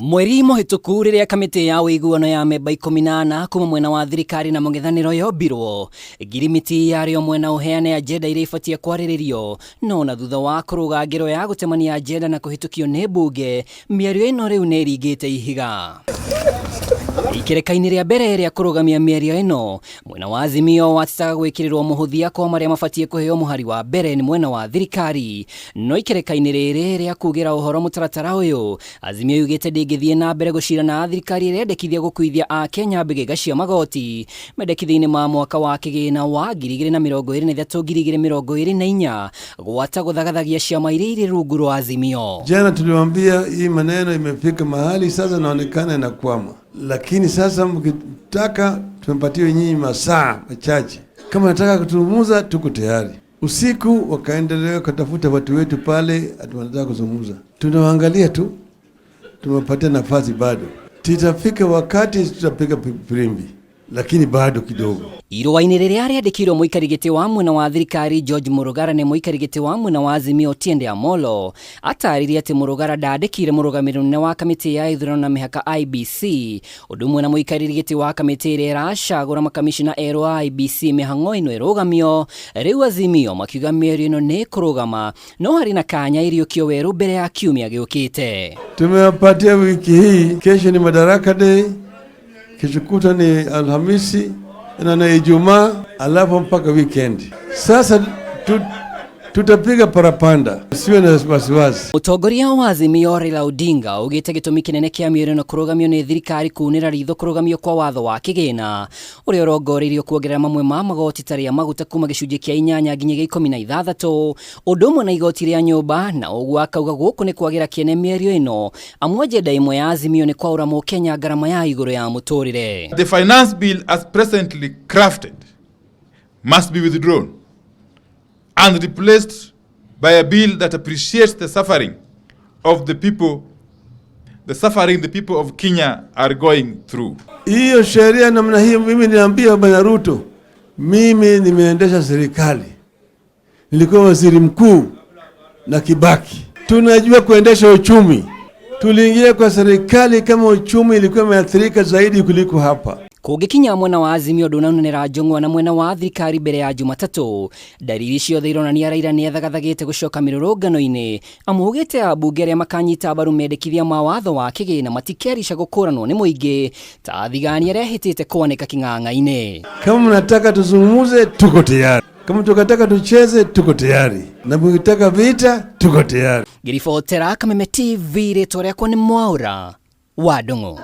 Mweri muhituku riria kamiti ya wuiguano ya memba 18 kuma mwena wa thirikari na mung'ethaniro yombirwo ngirimiti yario mwena uheane agenda iria ibatie kwariririo no na thutha wa kuruga ngero ya gutemania agenda na kuhitukio ni bunge miario ino riu ni iringite ihiga. Ikereka-ini ria mbere ria kurugamia miario ino mwena wa Azimio watitaga gwikirirwo muhuthia kwa maria mabatie kuheo muhari wa mbere ni mwena wa thirikari no ikereka-ini riri ria kugira uhoro mutaratara uyu Azimio yugite ndingithie na mbere gucira na thirikari irendekithia gukuithia a Kenya mbigega cia magoti mendekithia-ini ma mwaka wa kigina wa 2023-2024 gwata guthagathagia ciama iria iri rungu rwa Azimio. Jana tuliwaambia hii maneno imefika mahali sasa inaonekana inakwama. Lakini sasa mkitaka tumepatia nyinyi masaa machache. Kama nataka kuzungumza tuko tayari. Usiku wakaendelea kutafuta watu wetu pale wanataka kuzungumza. Tunawaangalia tu. Tumepatia nafasi bado. Tutafika wakati tutapiga firimbi. Lakini bado kidogo. Irua-ini riria riandikitwo muikariri wa mwena wa thirikari George Murugara ni muikariri wa mwena wa Azimio Otiende Amollo ataririe ati Murugara ndandikire murugamiriro wa kamiti ya ithurano na mihaka IBC undu mwena muikariri wa kamiti iria iracagura makamishina ero a IBC mihango ino irugamio riu Azimio makiuga miario ino ni kurugama no hari na kanya iriukio weru mbere ya kiumia giukite. Tumewapatia wiki hii, kesho ni Madaraka Day, kesho kutwa ni Alhamisi na Ijumaa alafu mpaka weekend. Sasa tutapiga parapanda. Usiwe na wasiwasi. Mutongoria wa Azimio Raila Odinga ugite gitumi kinene kia miario no kurugamio ni thirikari kunira ritho kurugamio kwa watho wa kigina uria urongoririo kuongerera mamwe ma magoti taria maguta kuma gicunjia kia 8 nginya 16 undu umwe na igoti ria nyumba na uguo akauga guku ni kwagira kiene miario ino amwe agenda imwe ya Azimio ni kwaura Mukenya garama ya iguru ya muturire. The finance bill as presently crafted must be withdrawn and replaced by a bill that appreciates the suffering the people of Kenya are going through. Hiyo sheria namna hiyo mimi niambia Bwana Ruto, mimi nimeendesha serikali. Nilikuwa waziri mkuu na Kibaki. Tunajua kuendesha uchumi. Tuliingia kwa serikali kama uchumi ilikuwa imeathirika zaidi kuliko hapa. Kugikinya mwena wa Azimio ndunanira njongwa na mwena wa thirikari mbere ya Jumatatu dariri ciothe ironania Raila ni athagathagite gucoka mirurungano-ini amugite abunge aria makanyita mbaru mendekithia ma watho wa kigina matikerisha gukuranwo ni muingi ta thigani aria hitite kuoneka king'ang'a-ini. Kama mnataka tuzungumuze tuko tayari. Kama tukataka tucheze tuko tayari. Na mkitaka vita tuko tayari. Giribotera Kameme TV ritwa riakwa ni Mwaura wa Ndung'u.